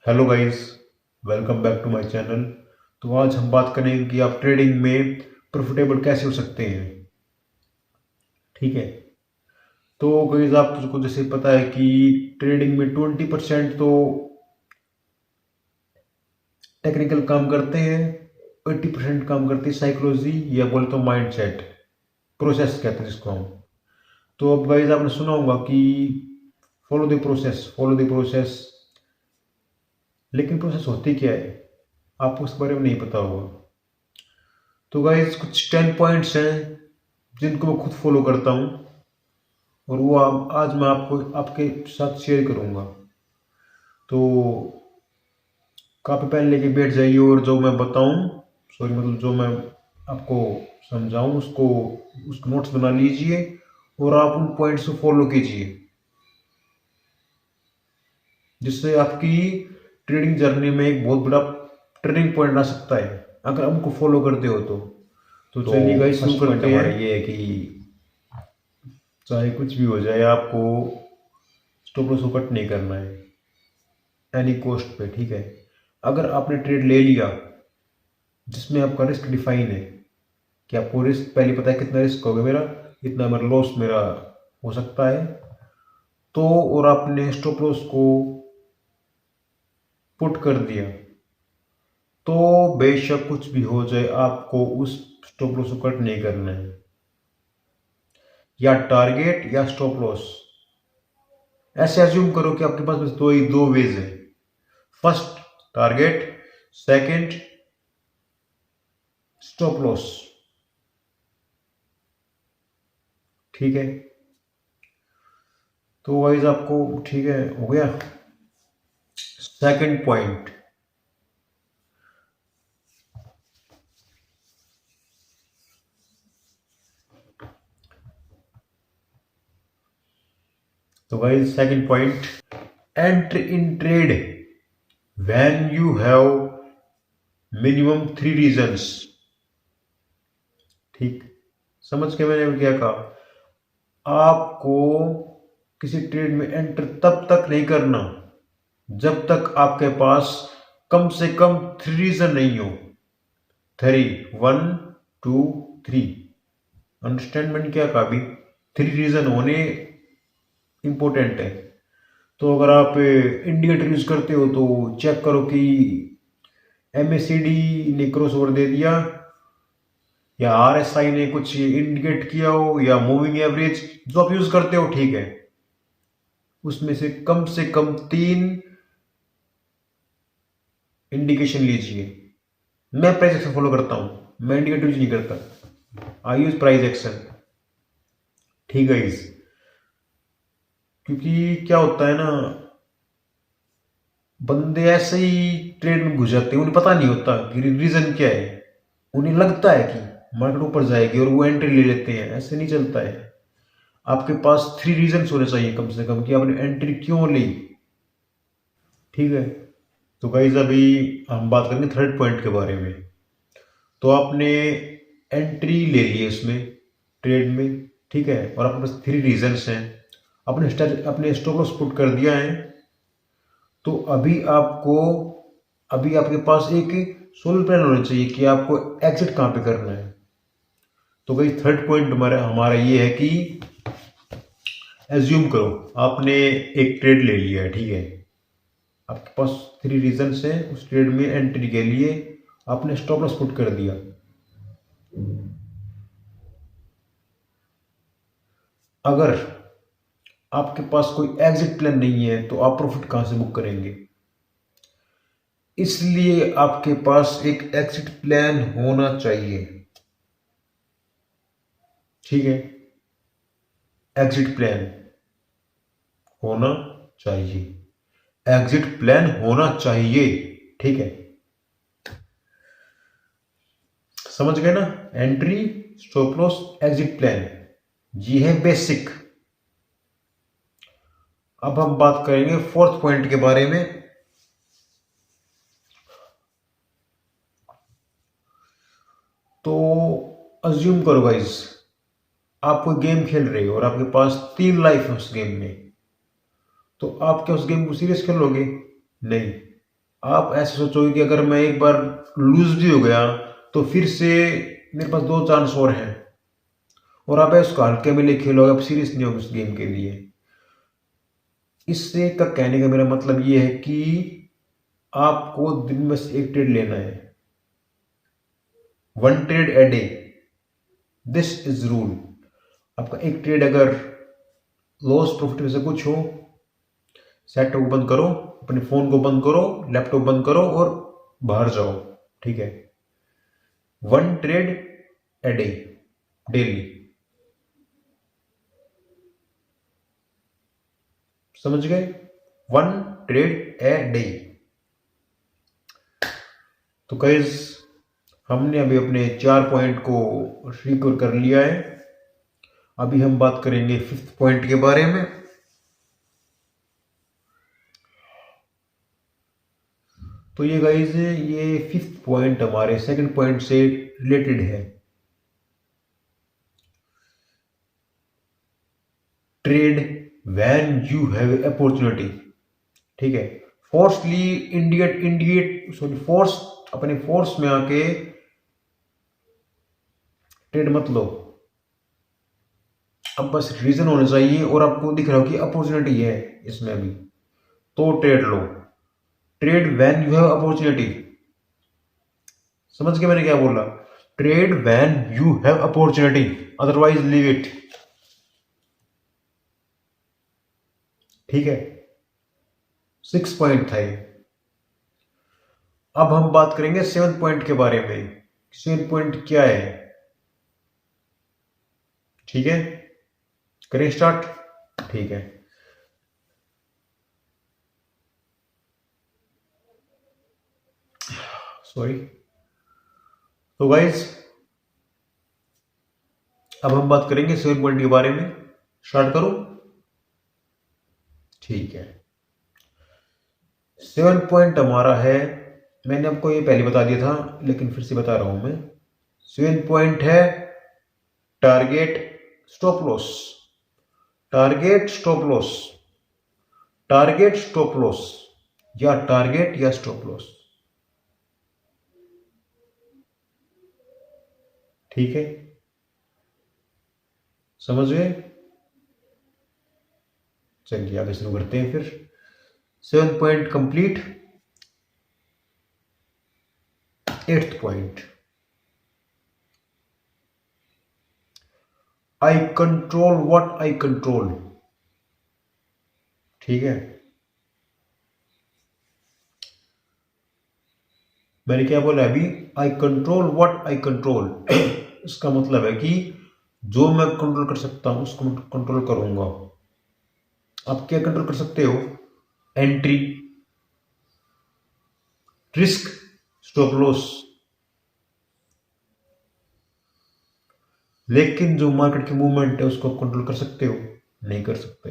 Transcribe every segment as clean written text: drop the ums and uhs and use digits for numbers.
Hello guys, welcome back to my channel. तो आज हम बात करेंगे कि आप ट्रेडिंग में प्रॉफिटेबल कैसे हो सकते हैं। ठीक है। तो गाइस आपको जैसे पता है कि ट्रेडिंग में 20% तो टेक्निकल काम करते हैं, 80% काम करती है साइकोलॉजी या बोले तो माइंड सेट, प्रोसेस कहते हैं जिसको हम। तो अब गाइस आपने सुना होगा कि फॉलो द प्रोसेस, लेकिन प्रोसेस होती क्या है आपको उसके बारे में नहीं पता होगा। तो गाइस कुछ 10 पॉइंट्स हैं जिनको मैं खुद फॉलो करता हूँ, और वो आज मैं आपको आपके साथ शेयर करूँगा। तो कापी पेन लेके बैठ जाइए और जो मैं बताऊँ, सॉरी मतलब जो मैं आपको समझाऊँ उसको नोट्स बना लीजिए और आप उन पॉइंट्स को फॉलो कीजिए, जिससे आपकी ट्रेडिंग जर्नी में एक बहुत बड़ा टर्निंग पॉइंट आ सकता है अगर आप उनको फॉलो करते हो तो चलिए गाइस शुरू करते हैं। ये है कि चाहे कुछ भी हो जाए, आपको स्टॉप लॉस को कट नहीं करना है एनी कॉस्ट पे। ठीक है। अगर आपने ट्रेड ले लिया जिसमें आपका रिस्क डिफाइन है कि आपको रिस्क पहले पता है कितना रिस्क होगा मेरा, इतना मेरा लॉस मेरा हो सकता है, तो और आपने स्टॉप लॉस को पुट कर दिया, तो बेशक कुछ भी हो जाए आपको उस स्टॉप लॉस को कट नहीं करना है, या टारगेट या स्टॉप लॉस। ऐसे अज्यूम करो कि आपके पास बस दो वेज है। First target, second stop loss. ठीक है। तो वाइज आपको ठीक है हो गया। सेकंड पॉइंट, तो wise second point, enter in trade when you have minimum 3 reasons. ठीक, समझ के मैंने क्या कहा। आपको किसी ट्रेड में एंटर तब तक नहीं करना जब तक आपके पास कम से कम 3 रीजन नहीं हो। 1 2 3, अंडरस्टैंड मैंने क्या कहा अभी। 3 रीजन होने इंपॉर्टेंट है। तो अगर आप इंडिकेटर यूज करते हो तो चेक करो कि एमएसीडी ने क्रॉस ओवर दे दिया, या आरएसआई ने कुछ इंडिकेट किया हो, या मूविंग एवरेज जो आप यूज करते हो। ठीक है। उसमें से कम 3 इंडिकेशन लीजिए। मैं प्राइस एक्शन फॉलो करता हूं, मैं इंडिकेटर यूज नहीं करता, आई यूज प्राइस एक्शन। ठीक है इस, क्योंकि क्या होता है ना, बंदे ऐसे ही ट्रेड में घुस जाते हैं, उन्हें पता नहीं होता कि रीजन क्या है। उन्हें लगता है कि मार्केट ऊपर जाएगी और वो एंट्री ले लेते हैं। ऐसे नहीं चलता है। आपके पास 3 रीजन होने चाहिए कम से कम कि आपने एंट्री क्यों ली। ठीक है। तो गाइस अभी हम बात करेंगे थर्ड पॉइंट के बारे में। तो आपने एंट्री ले ली है इसमें ट्रेड में। ठीक है। और आपके पास 3 रीजन्स हैं, अपने स्टॉप लॉस पुट कर दिया है। तो अभी आपके पास एक सोल्व प्लान होना चाहिए कि आपको एग्जिट कहाँ पे करना है। तो भाई थर्ड पॉइंट हमारा हमारा ये है कि एज्यूम करो आपने एक ट्रेड ले लिया है। ठीक है। आपके पास 3 रीजन्स हैं, उस ट्रेड में एंट्री के लिए आपने स्टॉप लॉस पुट कर दिया। अगर आपके पास कोई एग्जिट प्लान नहीं है तो आप प्रॉफिट कहां से बुक करेंगे। इसलिए आपके पास एक एग्जिट प्लान होना चाहिए। ठीक है। एग्जिट प्लान होना चाहिए, एग्जिट प्लान होना चाहिए। ठीक है। समझ गए ना। Entry, stop loss, exit plan, ये है बेसिक। अब हम बात करेंगे फोर्थ पॉइंट के बारे में। तो अज्यूम करो गाइस, आप कोई गेम खेल रहे हो और आपके पास 3 लाइफ है उस गेम में। तो आप क्या उस गेम को सीरियस खेलोगे? नहीं। आप ऐसे सोचोगे कि अगर मैं एक बार लूज भी हो गया तो फिर से मेरे पास दो चांस और हैं, और आप इसको हल्के में ले खेलोगे, आप सीरियस नहीं हो उस गेम के लिए। इससे का कहने का मेरा मतलब ये है कि आपको दिन में से एक ट्रेड लेना है, one trade a day, this is rule. आपका एक ट्रेड अगर लॉस प्रॉफिट में से कुछ हो, सेट को बंद करो, अपने फोन को बंद करो, लैपटॉप बंद करो और बाहर जाओ, ठीक है। One trade a day, daily, समझ गए? One trade a day. तो गाइस, हमने अभी अपने 4 पॉइंट को रिकवर कर लिया है। अभी हम बात करेंगे 5th पॉइंट के बारे में। तो ये गाइस, ये 5th पॉइंट हमारे 2nd पॉइंट से रिलेटेड है। Trade when you have opportunity, ठीक है। फोर्सली इंडिएट सॉरी फोर्स, अपने फोर्स में आके ट्रेड मत लो। अब बस रीजन होना चाहिए और आपको दिख रहा हो कि अपॉर्चुनिटी है इसमें अभी, तो trade low. Trade when you have opportunity, समझ के मैंने क्या बोला? Trade when you have opportunity, otherwise leave it, ठीक है। 6 पॉइंट था ये। अब हम बात करेंगे 7th पॉइंट के बारे में। 7th पॉइंट क्या है, ठीक है, करें स्टार्ट, ठीक है। सॉरी। तो गाइस, अब हम बात करेंगे 7 पॉइंट के बारे में। स्टार्ट करो, ठीक है। 7 पॉइंट हमारा है, मैंने आपको ये पहले बता दिया था लेकिन फिर से बता रहा हूं मैं। 7 पॉइंट है target stop loss. Target stop loss, target stop loss, या टारगेट या स्टॉप लॉस, ठीक है, समझ गए? चलिए आगे शुरू करते हैं फिर। 7 point complete. 8th point, I control what I control, ठीक है। मैंने क्या बोला अभी? आई कंट्रोल व्हाट आई कंट्रोल। इसका मतलब है कि जो मैं कंट्रोल कर सकता हूं उसको मैं कंट्रोल करूंगा। आप क्या कंट्रोल कर सकते हो? Entry, risk, stop loss. लेकिन जो मार्केट की मूवमेंट है उसको कंट्रोल कर सकते हो? नहीं कर सकते।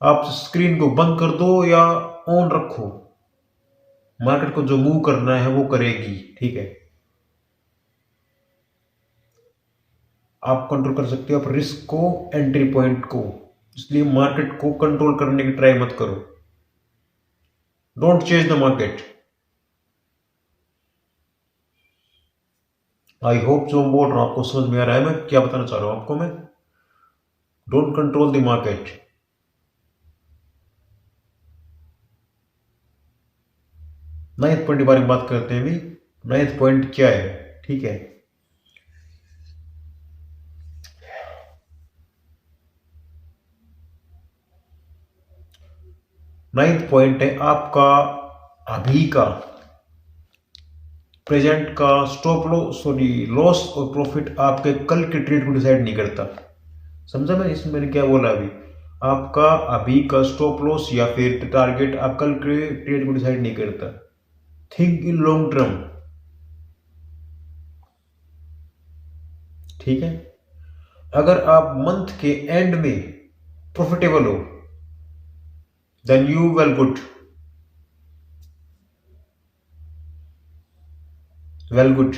आप स्क्रीन को बंद कर दो या ऑन रखो, मार्केट को जो मूव करना है वो करेगी, ठीक है। आप कंट्रोल कर सकते हो आप रिस्क को, एंट्री पॉइंट को। इसलिए मार्केट को कंट्रोल करने की ट्राई मत करो। Don't change the market. I hope जो मैं बोल रहा हूं आपको समझ में आ रहा है मैं क्या बताना चाह रहा हूं आपको मैं। Don't control the market. 9th point के बारे में बात करते हैं अभी। 9th पॉइंट क्या है, ठीक है। 9th पॉइंट है आपका अभी का, प्रेजेंट का स्टॉप लॉस, सॉरी लॉस और प्रॉफिट आपके कल के ट्रेड को डिसाइड नहीं करता। समझा मैं इसमें मैंने क्या बोला अभी? आपका अभी का स्टॉप लॉस या फिर टारगेट आप कल के ट्रेड को डिसाइड नहीं करता। थिंक इन लॉन्ग टर्म, ठीक है। अगर आप मंथ के एंड में प्रॉफिटेबल हो then you well good, well good.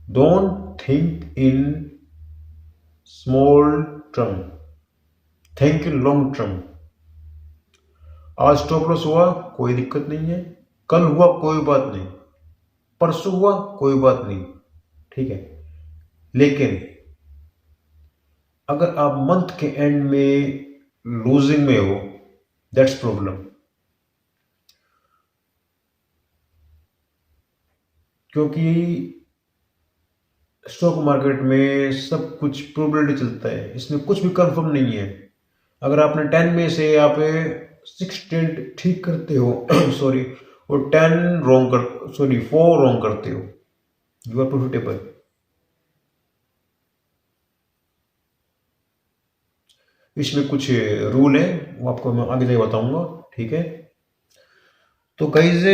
Don't think in small term, think in long term. आज स्टॉप लॉस हुआ कोई दिक्कत नहीं है, कल हुआ कोई बात नहीं, परसों हुआ कोई बात नहीं, ठीक है। लेकिन अगर आप मंथ के एंड में लूजिंग में हो, दैट्स प्रॉब्लम। क्योंकि स्टॉक मार्केट में सब कुछ प्रोबेबिलिटी चलता है, इसमें कुछ भी कंफर्म नहीं है। अगर आपने 10 में से आप 6 ट्रेड ठीक करते हो सॉरी, और 10 रॉन्ग कर, सॉरी 4 रॉन्ग करते हो, यू आर प्रॉफिटेबल। इसमें कुछ रूल है, वो आपको मैं आगे जाके बताऊंगा, ठीक है। तो guys,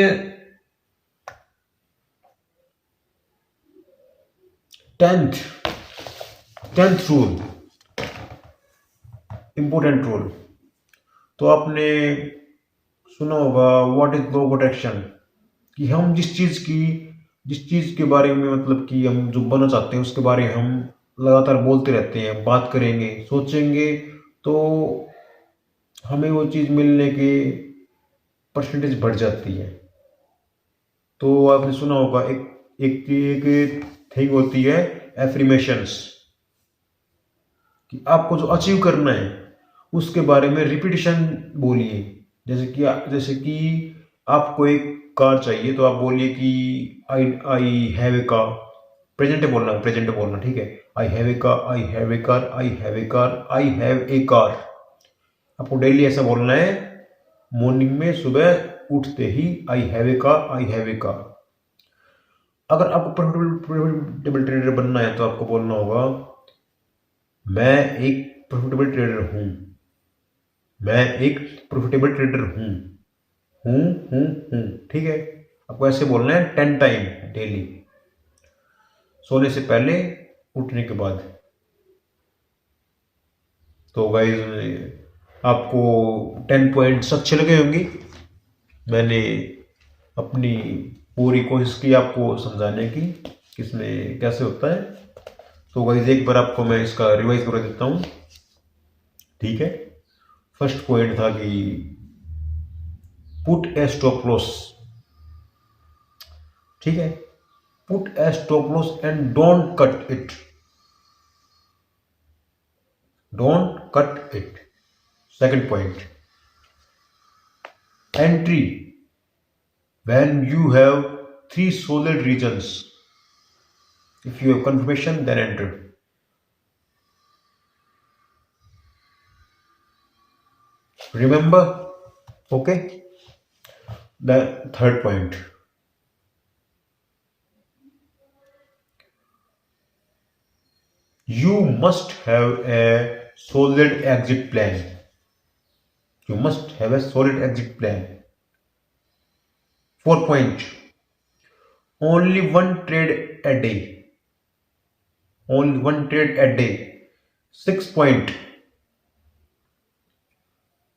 10th rule, important rule. तो आपने सुना होगा what is law of attraction, कि हम जिस चीज के बारे में, मतलब कि हम जो बनना चाहते हैं उसके बारे में हम लगातार बोलते रहते हैं, बात करेंगे, सोचेंगे, तो हमें वो चीज मिलने की परसेंटेज बढ़ जाती है। तो आपने सुना होगा एक थिंग होती है एफर्मेशंस, कि आपको जो अचीव करना है उसके बारे में रिपीटिशन बोलिए। जैसे कि आपको एक कार चाहिए, तो आप बोलिए कि I have a car. Present बोलना, ठीक है। I have a car, I have a car, I have a car, I have a car. आपको डेली ऐसा बोलना है, मॉर्निंग में सुबह उठते ही, I have a car, I have a car. अगर आपको प्रॉफिटेबल ट्रेडर बनना है तो आपको बोलना होगा, मैं एक प्रॉफिटेबल ट्रेडर हूं, मैं एक प्रॉफिटेबल ट्रेडर हूं, ठीक है। आपको ऐसे बोलना है 10 टाइम डेली, सोने से पहले, उठने के बाद। तो गाइस, आपको 10 पॉइंट्स अच्छे लगे होंगे। मैंने अपनी पूरी कोशिश की आपको समझाने की किसमें कैसे होता है। तो गाइस, एक बार आपको मैं इसका रिवाइज कर देता हूँ, ठीक है। फर्स्ट पॉइंट था कि पुट ए स्टॉप लॉस, ठीक है। Put A stop loss and don't cut it, don't cut it. Second point, entry when you have 3 solid regions. If you have confirmation, then enter. Remember? Okay. The third point, you must have a solid exit plan. You must have a solid exit plan. Fourth point, only one trade a day. Only one trade a day. Sixth point,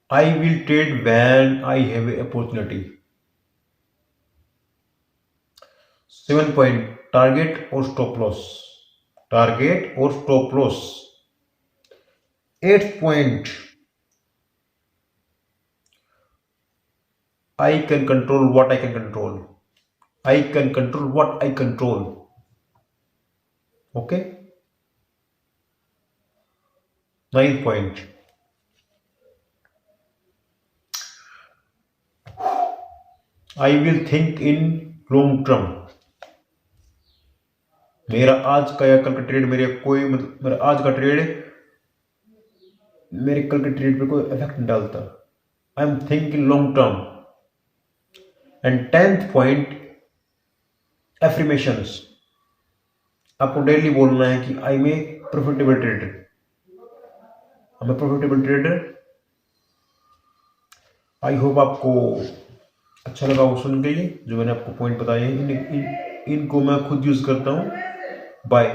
I will trade when I have an opportunity. 7th point, target or stop loss. Target or stop loss. 8th point, I can control what I can control. I can control what I control. Okay. 9th point, I will think in long term. मेरा आज का या कल का trade मेरा आज का trade मेरे कल के ट्रेड पर कोई इफेक्ट नहीं डालता। I am thinking long term. And 10th point, affirmations. आपको डेली बोलना है कि I am a profitable trader, I am a profitable trader. I hope आपको अच्छा लगा वो सुन के, जो मैंने आपको पॉइंट बताए हैं, इनको मैं खुद यूज करता हूँ। बाय।